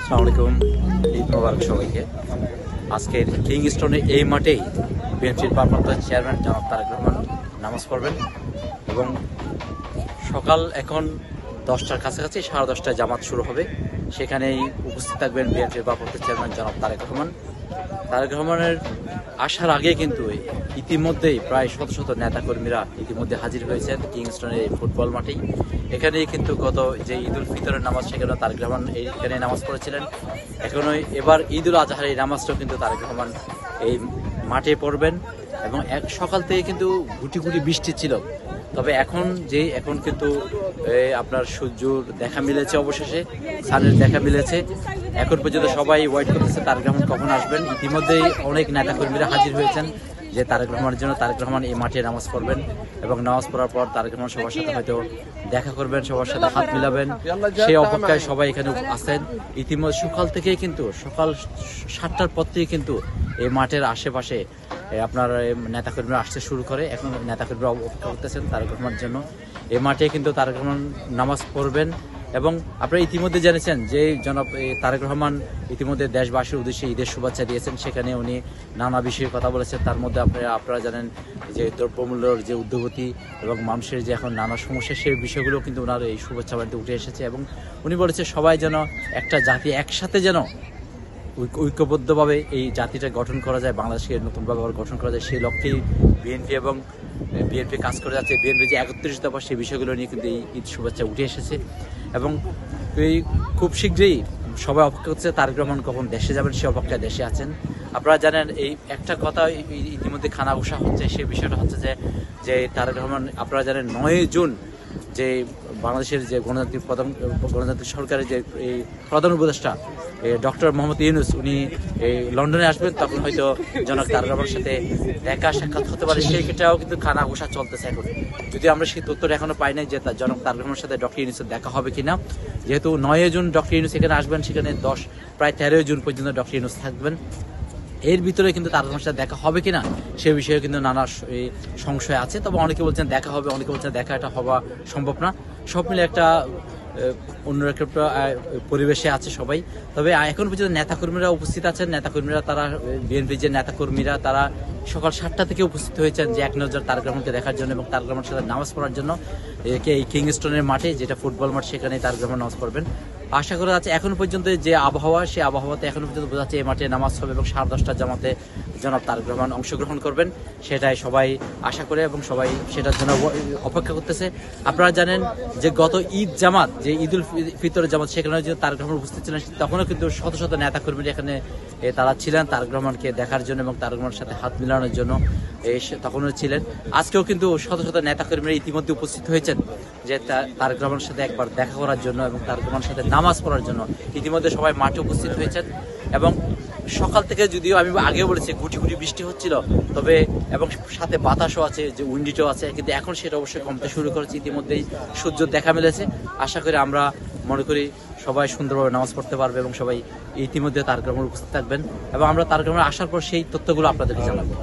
আসসালামু আলাইকুম, ঈদ মোবারক সবাইকে। আজকের কিংস্টনে এই মাঠেই বিএনপির ভারপ্রাপ্ত চেয়ারম্যান জনাব তারেক রহমান নামাজ পড়বেন এবং সকাল এখন 10টার কাছাকাছি 10:30টায় জামাত শুরু হবে। সেখানেই উপস্থিত থাকবেন বিএনপির ভারপ্রাপ্ত চেয়ারম্যান জনাব তারেক রহমান। তারেক রহমানের আসার আগে কিন্তু ইতিমধ্যেই প্রায় শত শত নেতাকর্মীরা ইতিমধ্যে হাজির হয়েছেন কিংস্টনের এই ফুটবল মাঠেই। এখানেই কিন্তু গত যে ঈদ উল ফিতরের নামাজ সেখানে তারেক রহমান এখানে নামাজ পড়েছিলেন। এখনো এবার ঈদ উল আজহার এই নামাজটাও কিন্তু তারেক রহমান এই মাঠে পড়বেন এবং সকাল থেকে কিন্তু গুটি গুটি বৃষ্টি ছিল, তবে এখন কিন্তু আপনার সূর্যর দেখা মিলেছে, অবশেষে সানের দেখা মিলেছে। এখন পর্যন্ত সবাই ওয়েট করতেছে তারেক রহমান কখন আসবেন। ইতিমধ্যেই অনেক নেতাকর্মীরা হাজির হয়েছেন যে তারেক রহমানের জন্য। তারেক রহমান এই মাঠে নামাজ পড়বেন এবং নামাজ পড়ার পর তারেক রহমান সবার সাথে হয়তো দেখা করবেন, সবার সাথে হাত মিলাবেন, সেই অপেক্ষায় সবাই এখানে আসেন। ইতিমধ্যে সকাল থেকেই কিন্তু সকাল 7টার পর থেকে কিন্তু এই মাঠের আশেপাশে আপনার নেতাকর্মীরা আসতে শুরু করে। এখন নেতাকর্মীরা অপেক্ষা করতেছেন তারেক রহমানের জন্য। এই মাঠে কিন্তু তারেক রহমান নামাজ পড়বেন এবং আপনারা ইতিমধ্যে জেনেছেন যে জনাব তারেক রহমান ইতিমধ্যে দেশবাসীর উদ্দেশ্যে ঈদের শুভেচ্ছা দিয়েছেন। সেখানে উনি নানা বিষয়ে কথা বলেছেন। তার মধ্যে আপনারা জানেন যে দ্রব্যমূল্যের যে ঊর্ধ্বগতি এবং মানুষের যে এখন নানা সমস্যা, সেই বিষয়গুলো কিন্তু ওনার এই শুভেচ্ছা বাড়িতে উঠে এসেছে এবং উনি বলেছে সবাই যেন একটা জাতি একসাথে যেন ঐক্যবদ্ধভাবে এই জাতিটা গঠন করা যায়, বাংলাদেশকে নতুনভাবে গঠন করা যায়, সেই লক্ষ্যেই বিএনপি কাজ করে যাচ্ছে। বিএনপি যে 31 দফা সেই বিষয়গুলো নিয়ে কিন্তু এই ঈদ শুভেচ্ছা উঠে এসেছে এবং এই খুব শীঘ্রই সবাই অপেক্ষা করছে তারেক রহমান কখন দেশে যাবেন, সে অপেক্ষায় দেশে আছেন। আপনারা জানেন এই একটা কথা ইতিমধ্যে খানা বসা হচ্ছে, সেই বিষয়টা হচ্ছে যে তারেক রহমান, আপনারা জানেন 9 জুন যে বাংলাদেশের যে গণতান্ত্রিক সরকারের যে এই প্রধান উপদেষ্টা ডক্টর মোহাম্মদ ইউনূস উনি লন্ডনে আসবেন, তখন হয়তো জনাব তারেক রহমানের সাথে দেখা সাক্ষাৎ হতে পারে। সেই ক্ষেত্রেও কিন্তু খানা ঘোষা চলতেছে এখন, যদি আমরা সেই তথ্যটা এখনো পাই নাই যে জনাব তারেক রহমানের সাথে ডক্টর ইউনূসের দেখা হবে কিনা। যেহেতু 9 জুন ডক্টর ইউনূস এখানে আসবেন, সেখানে প্রায় 13 জুন পর্যন্ত ডক্টর ইউনূস থাকবেন। এর ভিতরে কিন্তু তারেক রহমানের সাথে দেখা হবে কিনা সে বিষয়ে কিন্তু নানা সংশয় আছে। তবে অনেকে বলছেন দেখা হবে, অনেকে বলছেন দেখা এটা হওয়া সম্ভব না। সব মিলে একটা অন্যরকম পরিবেশে আছে সবাই। তবে এখন পর্যন্ত নেতাকর্মীরা উপস্থিত আছেন। নেতাকর্মীরা তারা বিএনপির যে নেতাকর্মীরা তারা সকাল 7টা থেকে উপস্থিত হয়েছেন যে এক নজর তারেক রহমানকে দেখার জন্য এবং তারেক রহমানের সাথে নামাজ পড়ার জন্য এই কিংস্টনের মাঠে, যেটা ফুটবল মাঠ, সেখানে তারেক রহমান নামাজ পড়বেন। আশা করা যাচ্ছে এখন পর্যন্ত যে আবহাওয়া, সেই আবহাওয়াতে এখন পর্যন্ত বোঝা যাচ্ছে এই মাঠে নামাজ হবে এবং 10:30টার জামাতে জনাব তারেক রহমান অংশগ্রহণ করবেন, সেটাই সবাই আশা করে এবং সবাই সেটার জন্য অপেক্ষা করতেছে। আপনারা জানেন যে গত ঈদ জামাত, যে ঈদ উল ফিতরের জামাত, সেখানে যে তারেক রহমান উপস্থিত ছিলেন, তখনও কিন্তু শত শত নেতাকর্মীরা এখানে তারা ছিলেন তারেক রহমানকে দেখার জন্য এবং তারেক রহমানের সাথে হাত মিলানোর জন্য তখনও ছিলেন। আজকেও কিন্তু শত শত নেতাকর্মীরা ইতিমধ্যে উপস্থিত হয়েছেন যে তারেক রহমানের সাথে একবার দেখা করার জন্য এবং তারেক রহমানের সাথে নামাজ পড়ার জন্য। ইতিমধ্যে সবাই মাঠে উপস্থিত হয়েছেন এবং সকাল থেকে, যদিও আমি আগেও বলেছি গুটি গুটি বৃষ্টি হচ্ছিল, তবে এবং সাথে বাতাসও আছে, যে উইন্ডিটাও আছে, কিন্তু এখন সেটা অবশ্যই কমতে শুরু করেছে। ইতিমধ্যেই সূর্য দেখা মিলেছে। আশা করি আমরা মনে করি সবাই সুন্দরভাবে নামাজ পড়তে পারবে এবং সবাই ইতিমধ্যে তারেক রহমান উপস্থিত থাকবেন এবং আমরা তারেক রহমান আসার পর সেই তথ্যগুলো আপনাদেরকে জানাবো।